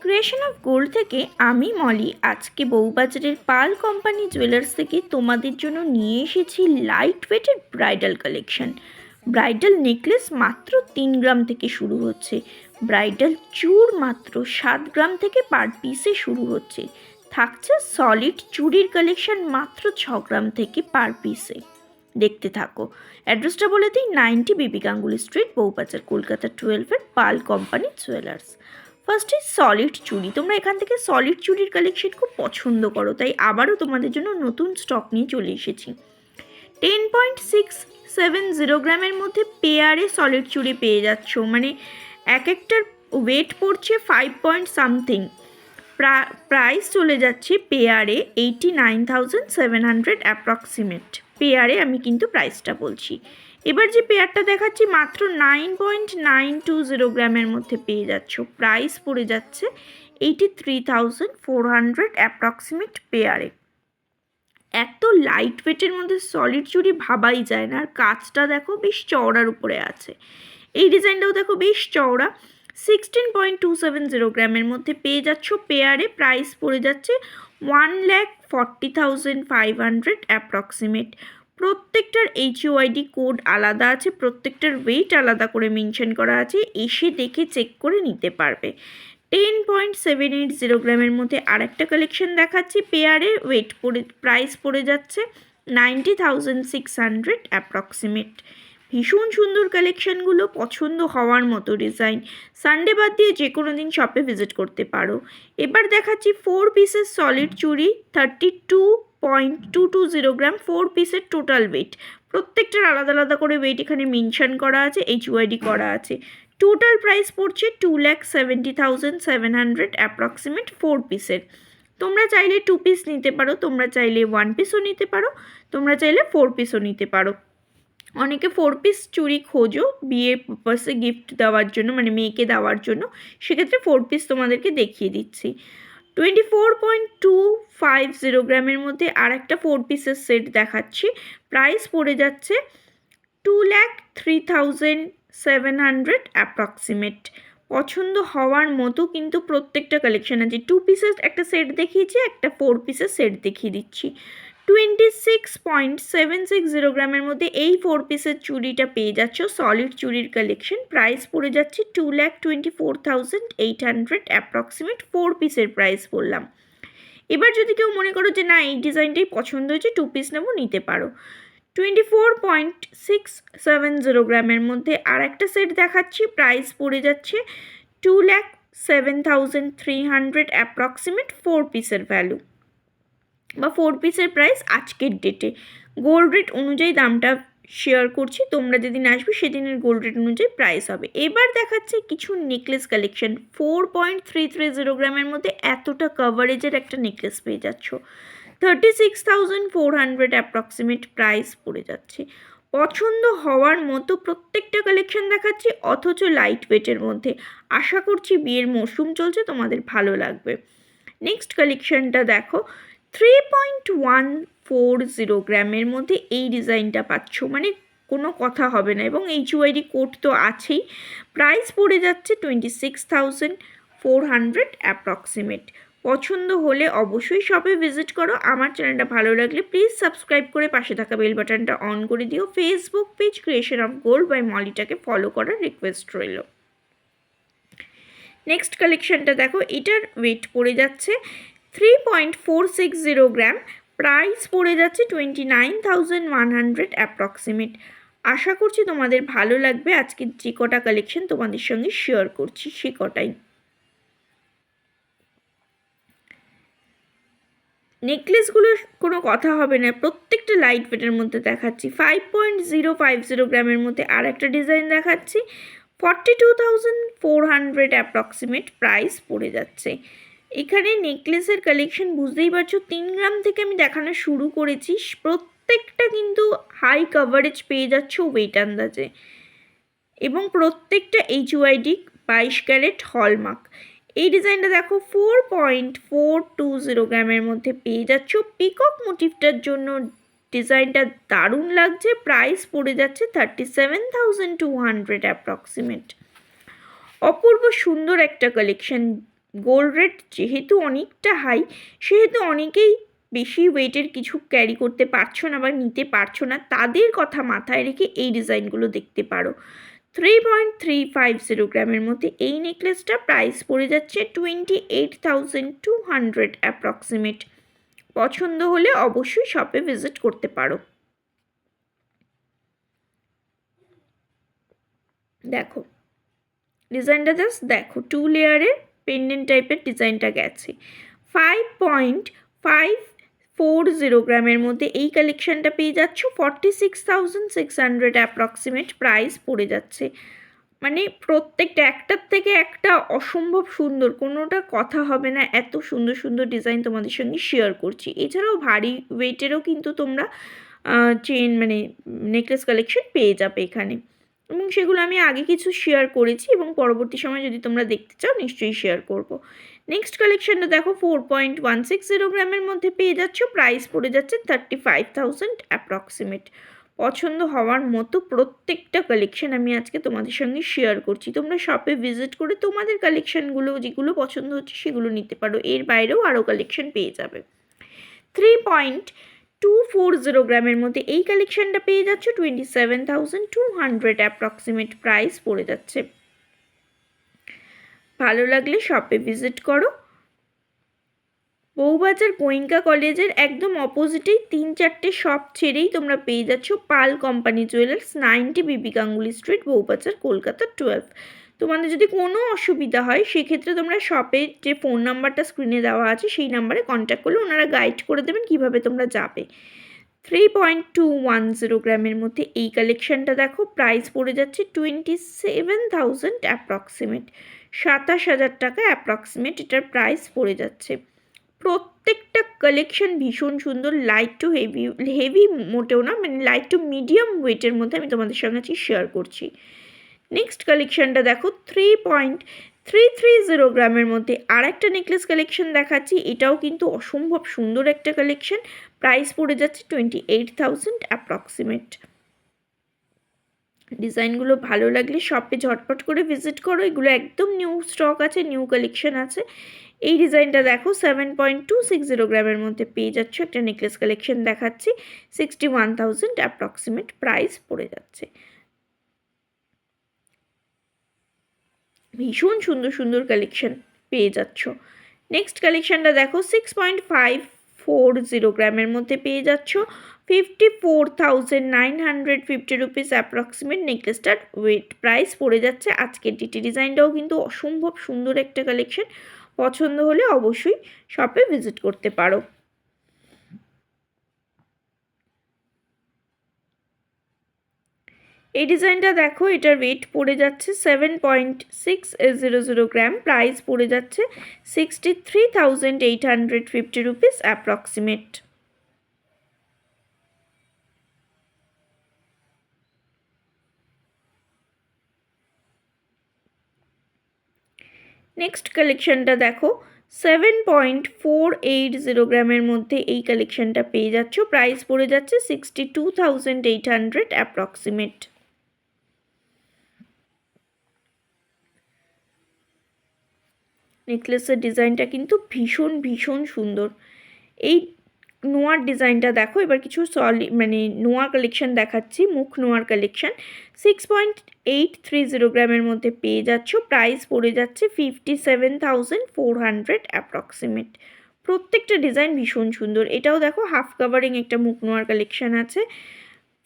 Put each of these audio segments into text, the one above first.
Creation of gold থেকে আমি মলি আজকে বউবাজারের পাল কোম্পানি জুয়েলার্স থেকে তোমাদের জন্য নিয়ে এসেছি লাইট ওয়েটের ব্রাইডাল কালেকশন। ব্রাইডাল নেকলেস মাত্র 3 গ্রাম থেকে শুরু হচ্ছে, ব্রাইডাল চূড় মাত্র 7 গ্রাম থেকে পার পিসে শুরু হচ্ছে, থাকছে সলিড চুড়ির কালেকশন মাত্র 6 গ্রাম থেকে পার পিসে। দেখতে থাকো। অ্যাড্রেসটা বলে দিই, 90 বিবি গাঙ্গুলি স্ট্রিট, বউবাজার, কলকাতা 12-এর পাল কোম্পানি জুয়েলার্স। ফার্স্টে সলিড চুড়ি। তোমরা এখান থেকে সলিড চুড়ির কালেকশন খুব পছন্দ করো, তাই আবারও তোমাদের জন্য নতুন স্টক নিয়ে চলে এসেছি। 10.670 গ্রামের মধ্যে পেয়ারে সলিড চুড়ি পেয়ে যাচ্ছ, মানে এক একটার ওয়েট পড়ছে 5 পয়েন্ট সামথিং। প্রাইস চলে যাচ্ছে পেয়ারে 89,700 অ্যাপ্রক্সিমেট। পেয়ারে আমি কিন্তু প্রাইসটা বলছি। এবার যে পেয়ারটা দেখাচ্ছি মাত্র 9.920 গ্রামের মধ্যে পেয়ে যাচ্ছ, প্রাইস পড়ে যাচ্ছে 83,400 অ্যাপ্রক্সিমেট পেয়ারে। এত লাইট ওয়েটের মধ্যে সলিড চুড়ি ভাবাই যায় না। আর কাজটা দেখো বেশ চওড়ার উপরে আছে, এই ডিজাইনটাও দেখো বেশ চওড়া। 16.270 গ্রামের মধ্যে পেয়ে যাচ্ছ পেয়ারে, প্রাইস পড়ে যাচ্ছে 1,40,500 অ্যাপ্রক্সিমেট। প্রত্যেকটার HUID কোড আলাদা আছে, প্রত্যেকটার ওয়েট আলাদা করে মেনশন করা আছে, এসে দেখে চেক করে নিতে পারবে। 10.780 গ্রামের মধ্যে আরেকটা কালেকশন দেখাচ্ছি পেয়ারে, ওয়েট পড়ে প্রাইস পড়ে যাচ্ছে 90,600 অ্যাপ্রক্সিমেট। ভীষণ সুন্দর কালেকশানগুলো, পছন্দ হওয়ার মতো ডিজাইন। সানডে বাদ দিয়ে যে কোনো দিন শপে ভিজিট করতে পারো। এবার দেখাচ্ছি 4 পিসের সলিড চুড়ি, 32.220 গ্রাম, 4 পিসের টোটাল ওয়েট। প্রত্যেকটার আলাদা আলাদা করে ওয়েট এখানে মেনশন করা আছে, HUID করা আছে। টোটাল প্রাইস পড়ছে 2,70,700 অ্যাপ্রক্সিমেট 4 পিসের। তোমরা চাইলে 2 পিস নিতে পারো, তোমরা চাইলে 1 পিসও নিতে পারো, তোমরা চাইলে 4 পিসও নিতে পারো। অনেকে 4 পিস চুড়ি খোঁজো বিয়ের পারপাসে গিফট দেওয়ার জন্য, মানে মেয়েকে দেওয়ার জন্য, সেক্ষেত্রে 4 পিস তোমাদেরকে দেখিয়ে দিচ্ছি। 24.250 গ্রামের মধ্যে আর একটা 4 পিসের সেট দেখাচ্ছি, প্রাইস পড়ে যাচ্ছে 2,03,700 অ্যাপ্রক্সিমেট। পছন্দ হওয়ার মতো কিন্তু প্রত্যেকটা কালেকশন আছে। 2 পিসের একটা সেট দেখিয়েছি, একটা 4 পিসের সেট দেখিয়ে দিচ্ছি। 26.760 গ্রামের মধ্যে এই 4 পিসের চুড়িটা পেয়ে যাচ্ছ, সলিড চুড়ির কালেকশন, প্রাইস পড়ে যাচ্ছে 2,24,800 অ্যাপ্রক্সিমেট। 4 পিসের প্রাইস বললাম। এবার যদি কেউ মনে করো যে না এই ডিজাইনটাই পছন্দ হয়েছে, 2 পিস নেবো, নিতে পারো। 24.670 গ্রামের মধ্যে আর একটা সেট দেখাচ্ছি, প্রাইস পড়ে যাচ্ছে 2,07,300 অ্যাপ্রক্সিমেট। 4 পিসের ভ্যালু বা 4 পিসের প্রাইস আজকের ডেটে। গোল্ড রেট অনুযায়ী দামটা শেয়ার করছি, তোমরা যেদিন আসবে সেদিনের গোল্ড রেট অনুযায়ী প্রাইস হবে। এবার দেখাচ্ছে কিছু নেকলেস কালেকশন। 4.330 গ্রামের মধ্যে এতটা কভারেজের একটা নেকলেস পেয়ে যাচ্ছ, 36,400 অ্যাপ্রক্সিমেট প্রাইস পড়ে যাচ্ছে। পছন্দ হওয়ার মতো প্রত্যেকটা কালেকশন দেখাচ্ছি, অথচ লাইট ওয়েটের মধ্যে। আশা করছি বিয়ের মরশুম চলছে, তোমাদের ভালো লাগবে। নেক্সট কালেকশনটা দেখো, 3.140 গ্রামের মধ্যে এই ডিজাইনটা পাচ্ছ, মানে কোনো কথা হবে না, এবং HUID কোড তো আছেই। প্রাইস পড়ে যাচ্ছে 26,400 অ্যাপ্রক্সিমেট। পছন্দ হলে অবশ্যই শপে ভিজিট করো। আমার চ্যানেলটা ভালো লাগলে প্লিজ সাবস্ক্রাইব করে পাশে থাকা বেল বাটনটা অন করে দিও। Facebook page creation of gold by মলিটাকে ফলো করার রিকোয়েস্ট রইল। নেক্সট কালেকশনটা দেখো, এটার ওয়েট পড়ে যাচ্ছে 3.460 গ্রাম, প্রাইস পড়ে যাচ্ছে 29,100 অ্যাপ্রক্সিমেট। আশা করছি তোমাদের ভালো লাগবে। আজকে যে কটা কালেকশন তোমাদের সঙ্গে শেয়ার করছি সে কটাই। নেকলেসগুলোর কোনো কথা হবে না, প্রত্যেকটা লাইট ওয়েটের মধ্যে দেখাচ্ছি। 5.050 গ্রামের মধ্যে আর একটা ডিজাইন দেখাচ্ছি, 42,400 অ্যাপ্রক্সিমেট প্রাইস পড়ে যাচ্ছে। এখানে নেকলেসের কালেকশন বুঝতেই পারছো, 3 গ্রাম থেকে আমি দেখানো শুরু করেছি। প্রত্যেকটা কিন্তু হাই কভারেজ পেয়ে যাচ্ছ ওয়েট আন্দাজে, এবং প্রত্যেকটা HUID 22 ক্যারেট হলমার্ক। এই ডিজাইনটা দেখো, 4.420 গ্রামের মধ্যে পেয়ে যাচ্ছ। পিকক মোটিভটার জন্য ডিজাইনটা দারুণ লাগছে। প্রাইস পড়ে যাচ্ছে 37,200 অ্যাপ্রক্সিমেট। অপূর্ব সুন্দর একটা কালেকশন, গোল্ড রেট যেহেতু অনেকটা হাই, সেহেতু অনেকেই বেশি ওয়েটের কিছু ক্যারি করতে পারছো না বা নিতে পারছো না, তাদের কথা মাথায় রেখে এই ডিজাইনগুলো দেখতে পারো। 3.350 গ্রামের মধ্যে এই নেকলেসটা প্রাইস পড়ে যাচ্ছে 28,200 অ্যাপ্রক্সিমেট। পছন্দ হলে অবশ্যই শপে ভিজিট করতে পারো। দেখো ডিজাইনটা জাস্ট দেখো, 2 লেয়ারের পেন্ডেন্ট টাইপের ডিজাইনটা গেছে। 5.540 গ্রামের মধ্যে এই কালেকশানটা পেয়ে যাচ্ছ 46,600 অ্যাপ্রক্সিমেট প্রাইস পড়ে যাচ্ছে। মানে প্রত্যেকটা একটার থেকে একটা অসম্ভব সুন্দর, কোনোটা কথা হবে না, এত সুন্দর সুন্দর ডিজাইন তোমাদের সঙ্গে শেয়ার করছি। এছাড়াও ভারী ওয়েটেরও কিন্তু তোমরা চেন মানে নেকলেস কালেকশন পেয়ে যাবে এখানে, এবং সেগুলো আমি আগে কিছু শেয়ার করেছি এবং পরবর্তী সময় যদি তোমরা দেখতে চাও নিশ্চয়ই শেয়ার করব। নেক্সট কালেকশানটা দেখো 4.160 গ্রামের মধ্যে পেয়ে যাচ্ছ, প্রাইস পড়ে যাচ্ছে 35,000 অ্যাপ্রক্সিমেট। পছন্দ হওয়ার মতো প্রত্যেকটা কালেকশান আমি আজকে তোমাদের সঙ্গে শেয়ার করছি। তোমরা শপে ভিজিট করে তোমাদের কালেকশানগুলো যেগুলো পছন্দ হচ্ছে সেগুলো নিতে পারো, এর বাইরেও আরও কালেকশান পেয়ে যাবে। 3.240 গ্রামের মধ্যে এই কালেকশানটা পেয়ে যাচ্ছ 27,200 অ্যাপ্রক্সিমেট প্রাইস পড়ে যাচ্ছে। ভালো লাগলে শপে ভিজিট করো। বউবাজার গোয়েঙ্কা কলেজের একদম অপোজিটেই 3-4টে শপ ছেড়েই তোমরা পেয়ে যাচ্ছ পাল কোম্পানি জুয়েলার্স, 90 বিবি গাঙ্গুলি স্ট্রিট, বউবাজার, কলকাতা 12। তোমাদের যদি কোনো অসুবিধা হয় সেক্ষেত্রে তোমরা শপে যে ফোন নাম্বারটা স্ক্রিনে দেওয়া আছে সেই নাম্বারে কন্ট্যাক্ট করলে ওনারা গাইড করে দেবেন কীভাবে তোমরা যাবে। 3.210 গ্রামের মধ্যে এই কালেকশানটা দেখো, প্রাইস পড়ে যাচ্ছে 27,000 অ্যাপ্রক্সিমেট, 27,000 টাকা অ্যাপ্রক্সিমেট এটার প্রাইস পড়ে যাচ্ছে। প্রত্যেকটা কালেকশন ভীষণ সুন্দর, লাইট টু হেভি মোটেও না, মানে লাইট টু মিডিয়াম ওয়েটের মধ্যে আমি তোমাদের সঙ্গে শেয়ার করছি। নেক্সট কালেকশানটা দেখো 3.330 গ্রামের মধ্যে আর একটা নেকলেস কালেকশন দেখাচ্ছি। এটাও কিন্তু অসম্ভব সুন্দর একটা কালেকশন, প্রাইস পড়ে যাচ্ছে 28,000 অ্যাপ্রক্সিমেট। ডিজাইনগুলো ভালো লাগলে শপে ঝটপট করে ভিজিট করো, এগুলো একদম নিউ স্টক আছে, নিউ কালেকশন আছে। এই ডিজাইনটা দেখো 7.260 গ্রামের মধ্যে পেয়ে যাচ্ছ, একটা নেকলেস কালেকশন দেখাচ্ছি, 61,000 অ্যাপ্রক্সিমেট প্রাইস পড়ে যাচ্ছে। ভীষণ সুন্দর সুন্দর কালেকশন পেয়ে যাচ্ছ। নেক্সট কালেকশানটা দেখো 6.540 গ্রামের মধ্যে পেয়ে যাচ্ছ, 54,950 রুপিস অ্যাপ্রক্সিমেট নেকলেসটার ওয়েট প্রাইস পড়ে যাচ্ছে আজকের ডেটে। ডিজাইনটাও কিন্তু অসম্ভব সুন্দর একটা কালেকশন, পছন্দ হলে অবশ্যই শপে ভিজিট করতে পারো। এই ডিজাইনটা দেখো, এটার ওয়েট পড়ে যাচ্ছে 7.600 গ্রাম, প্রাইস পড়ে যাচ্ছে 63,850 রুপিস অ্যাপ্রক্সিমেট। নেক্সট কালেকশনটা দেখো 7.480 গ্রামের মধ্যে এই কালেকশনটা পেয়ে যাচ্ছ, প্রাইস পড়ে যাচ্ছে 62,800 অ্যাপ্রক্সিমেট। নেকলেসের ডিজাইনটা কিন্তু ভীষণ ভীষণ সুন্দর। এই নোয়ার ডিজাইনটা দেখো, এবার কিছু মানে নোয়া কালেকশন দেখাচ্ছি, মুখ নোয়ার কালেকশন। 6.830 গ্রামের মধ্যে পেয়ে যাচ্ছ, প্রাইস পড়ে যাচ্ছে 57,400 অ্যাপ্রক্সিমেট। প্রত্যেকটা ডিজাইন ভীষণ সুন্দর। এটাও দেখো হাফ কাভারিং একটা মুখ নোয়ার কালেকশন আছে,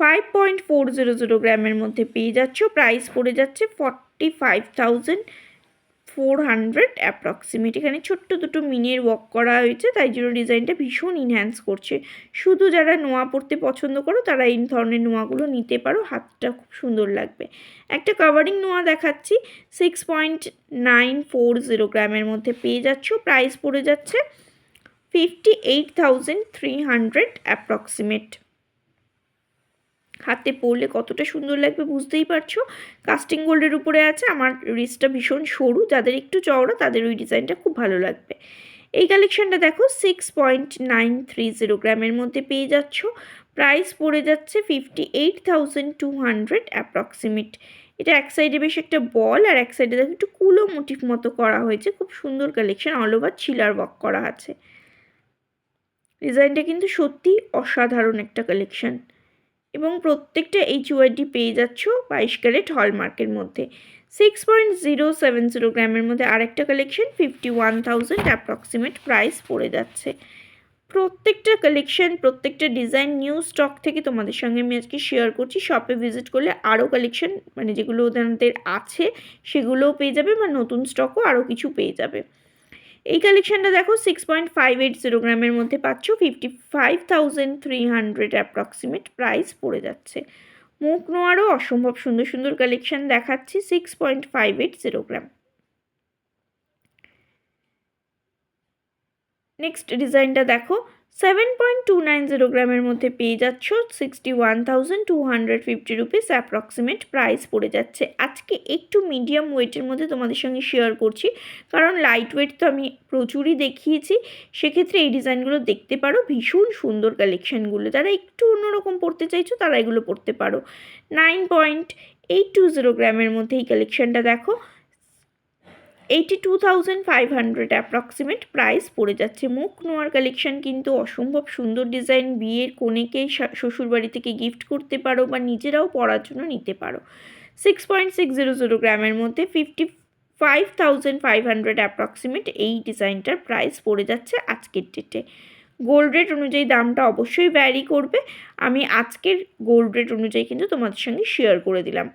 5.400 গ্রামের মধ্যে পেয়ে যাচ্ছ, প্রাইস পড়ে যাচ্ছে 45,400 অ্যাপ্রক্সিমেট। এখানে ছোট্ট দুটো মিনের ওয়ার্ক করা হয়েছে, তাই জন্য ডিজাইনটা ভীষণ ইনহ্যান্স করছে। শুধু যারা নোয়া পরতে পছন্দ করো তারা এই ধরনের নোয়াগুলো নিতে পারো, হাতটা খুব সুন্দর লাগবে। একটা কাভারিং নোয়া দেখাচ্ছি, 6.940 গ্রামের মধ্যে পেয়ে যাচ্ছ, প্রাইস পড়ে যাচ্ছে 58,300 অ্যাপ্রক্সিমেট। হাতে পরলে কতটা সুন্দর লাগবে বুঝতেই পারছো। কাস্টিং গোল্ডের উপরে আছে, আমার রিস্টটা ভীষণ সরু, যাদের একটু চওড়া তাদের ওই ডিজাইনটা খুব ভালো লাগবে। এই কালেকশনটা দেখো 6.930 গ্রামের মধ্যে পেয়ে যাচ্ছ, প্রাইস পড়ে যাচ্ছে 58,200 অ্যাপ্রক্সিমেট। এটা এক সাইডে বেশ একটা বল আর এক সাইডে দেখো একটু কুলো মোটিভ মতো করা হয়েছে, খুব সুন্দর কালেকশন, অল ওভার ছিলার ওয়ার্ক করা আছে। ডিজাইনটা কিন্তু সত্যি অসাধারণ একটা কালেকশন এবং প্রত্যেকটা HYD পেয়ে যাচ্ছ 22 ক্যারেট হলমার্কের মধ্যে। 6.070 গ্রামের মধ্যে আরেকটা কালেকশন 51,000 অ্যাপ্রক্সিমেট প্রাইস পড়ে যাচ্ছে। প্রত্যেকটা কালেকশন, প্রত্যেকটা ডিজাইন নিউ স্টক থেকে তোমাদের সঙ্গে আমি আজকে শেয়ার করছি। শপে ভিজিট করলে আরও কালেকশন মানে যেগুলো ওদের আছে সেগুলোও পেয়ে যাবে বা নতুন স্টকও আরও কিছু পেয়ে যাবে। এই কালেকশনটা দেখো 6.580 গ্রামের মধ্যে পাচ্ছ, 55,300 অ্যাপ্রক্সিমেট প্রাইস পড়ে যাচ্ছে। মুখ নোয়ারও অসম্ভব সুন্দর সুন্দর কালেকশন দেখাচ্ছি 6.580 গ্রাম। নেক্সট ডিজাইনটা দেখো 7.290 গ্রামের মধ্যে পেয়ে যাচ্ছ, 61,250 রুপিস অ্যাপ্রক্সিমেট প্রাইস পড়ে যাচ্ছে। আজকে একটু মিডিয়াম ওয়েটের মধ্যে তোমাদের সঙ্গে শেয়ার করছি, কারণ লাইট ওয়েট তো আমি প্রচুরই দেখিয়েছি, সেক্ষেত্রে এই ডিজাইনগুলো দেখতে পারো, ভীষণ সুন্দর কালেকশানগুলো। যারা একটু অন্যরকম পড়তে চাইছো তারা এগুলো পড়তে পারো। 9.820 গ্রামের মধ্যে এই কালেকশানটা দেখো, 82,500 অ্যাপ্রক্সিমেট প্রাইস পড়ে যাচ্ছে। মুখ নোয়ার কালেকশন কিন্তু অসম্ভব সুন্দর ডিজাইন, বিয়ের কনেকে শ্বশুরবাড়ি থেকে গিফট করতে পারো বা নিজেরাও পরার জন্য নিতে পারো। 6.600 গ্রামের মধ্যে 55,500 অ্যাপ্রক্সিমেট এই ডিজাইনটার প্রাইস পড়ে যাচ্ছে আজকের ডেটে। গোল্ড রেট অনুযায়ী দামটা অবশ্যই ভ্যারি করবে, আমি আজকের গোল্ড রেট অনুযায়ী কিন্তু তোমাদের সঙ্গে শেয়ার করে দিলাম।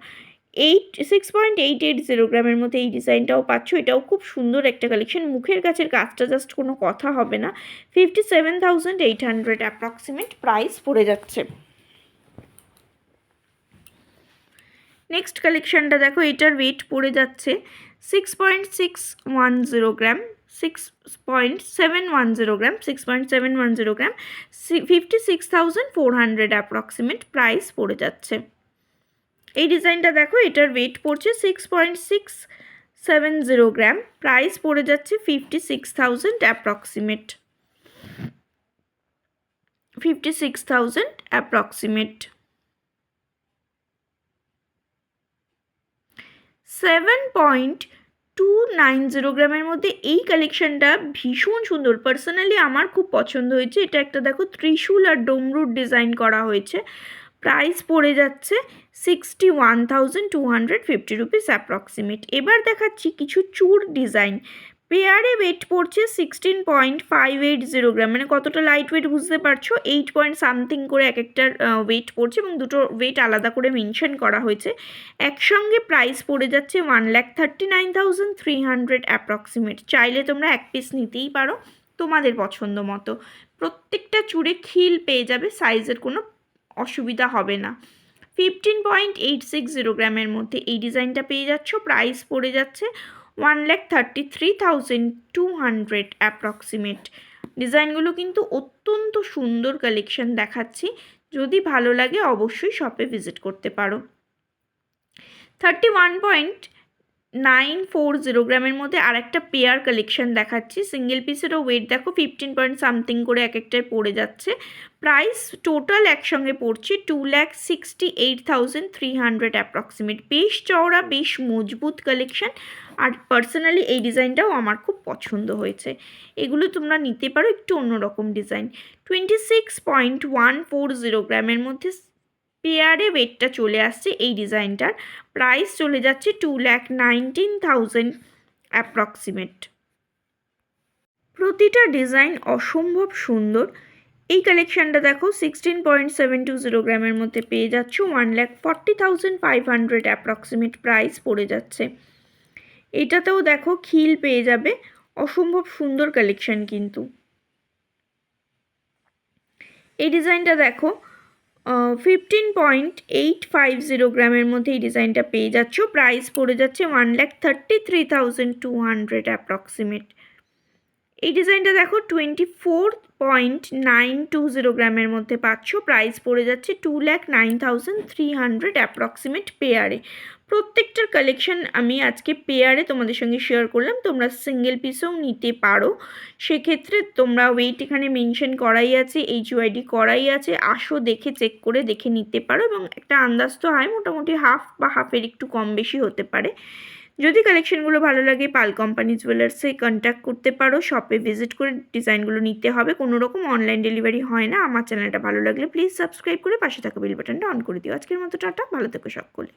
6.880 গ্রামের মধ্যে এই ডিজাইনটাও পাচ্ছ, এটাও খুব সুন্দর একটা কালেকশন। মুখের কাছের কাজটা জাস্ট কোনো কথা হবে না। 57,800 অ্যাপ্রক্সিমেট প্রাইস পড়ে যাচ্ছে। নেক্সট কালেকশনটা দেখো, এটার ওয়েট পড়ে যাচ্ছে 6.610 গ্রাম, 6.710 গ্রাম, 6.710 গ্রাম, 56,400 অ্যাপ্রক্সিমেট প্রাইস পড়ে যাচ্ছে। এই ডিজাইনটা দেখো, এটার ওয়েট পড়ছে 6.670 গ্রাম, প্রাইস পড়ে যাচ্ছে 56,000 অ্যাপ্রক্সিমেট, 56,000 অ্যাপ্রক্সিমেট। 7.290 গ্রামের মধ্যে এই কালেকশনটা ভীষণ সুন্দর, পার্সোনালি আমার খুব পছন্দ হয়েছে। এটা একটা দেখো ত্রিশূল আর ডমরুর ডিজাইন করা হয়েছে, প্রাইস পড়ে যাচ্ছে 61,250 রুপিস অ্যাপ্রক্সিমেট। এবার দেখাচ্ছি কিছু চূড় ডিজাইন। পেয়ারে ওয়েট পড়ছে 16.580 গ্রাম, মানে কতটা লাইট ওয়েট বুঝতে পারছো। 8 পয়েন্ট সামথিং করে এক একটার ওয়েট পড়ছে এবং দুটো ওয়েট আলাদা করে মেনশন করা হয়েছে। একসঙ্গে প্রাইস পড়ে যাচ্ছে 1,39,300 অ্যাপ্রক্সিমেট। চাইলে তোমরা এক পিস নিতেই পারো তোমাদের পছন্দ মতো। প্রত্যেকটা চূড়ে খিল পেয়ে যাবে, সাইজের কোনো অসুবিধা হবে না। 15.860 গ্রামের মধ্যে এই ডিজাইনটা পেয়ে যাচ্ছ, প্রাইস পড়ে যাচ্ছে 1,33,200 অ্যাপ্রক্সিমেট। ডিজাইনগুলো কিন্তু অত্যন্ত সুন্দর কালেকশন দেখাচ্ছি, যদি ভালো লাগে অবশ্যই শপে ভিজিট করতে পারো। 31.940 গ্রামের মধ্যে আর একটা পেয়ার কালেকশন দেখাচ্ছি। সিঙ্গেল পিসেরও ওয়েট দেখো 15 পয়েন্ট সামথিং করে এক একটায় পড়ে যাচ্ছে। প্রাইস টোটাল একসঙ্গে পড়ছে 2,68,300 অ্যাপ্রক্সিমেট। বেশ চওড়া, বেশ মজবুত কালেকশন, আর পার্সোনালি এই ডিজাইনটাও আমার খুব পছন্দ হয়েছে। এগুলো তোমরা নিতে পারো, একটু অন্যরকম ডিজাইন। 26.140 গ্রামের মধ্যে পেয়ারে ওয়েটটা চলে আসছে এই ডিজাইনটার, প্রাইস চলে যাচ্ছে 2,19,000 অ্যাপ্রক্সিমেট। প্রতিটা ডিজাইন অসম্ভব সুন্দর। এই কালেকশানটা দেখো 16.720 গ্রামের মধ্যে পেয়ে যাচ্ছ, 1,40,500 অ্যাপ্রক্সিমেট প্রাইস পড়ে যাচ্ছে। এটাতেও দেখো খিল পেয়ে যাবে, অসম্ভব সুন্দর কালেকশান কিন্তু। এই ডিজাইনটা দেখো 15.850 গ্রামের মধ্যে এই ডিজাইনটা পেয়ে যাচ্ছ, প্রাইস পড়ে যাচ্ছে 1,33,200 অ্যাপ্রক্সিমেট। এই ডিজাইনটা দেখো 24.920 গ্রামের মধ্যে পাচ্ছ, প্রাইস পড়ে যাচ্ছে 2,09,300 অ্যাপ্রক্সিমেট পেয়ারে। প্রত্যেকটার কালেকশন আমি আজকে পেয়ারে তোমাদের সঙ্গে শেয়ার করলাম, তোমরা সিঙ্গেল পিসেও নিতে পারো। সেক্ষেত্রে তোমরা ওয়েট এখানে মেনশন করাই আছে, HYD করাই আছে, আসো দেখে চেক করে দেখে নিতে পারো এবং একটা আন্দাজ তো হয় মোটামুটি হাফ বা হাফের একটু কম বেশি হতে পারে। যদি কালেকশনগুলো ভালো লাগে পাল কোম্পানি জুয়েলার্সে কন্ট্যাক্ট করতে পারো, শপে ভিজিট করে ডিজাইনগুলো নিতে হবে, কোনো রকম অনলাইন ডেলিভারি হয় না। আমার চ্যানেলটা ভালো লাগলে প্লিজ সাবস্ক্রাইব করে পাশে থাকা বেল বাটনটা অন করে দিও। আজকের মতো টাটা, ভালো থেকো সকলে।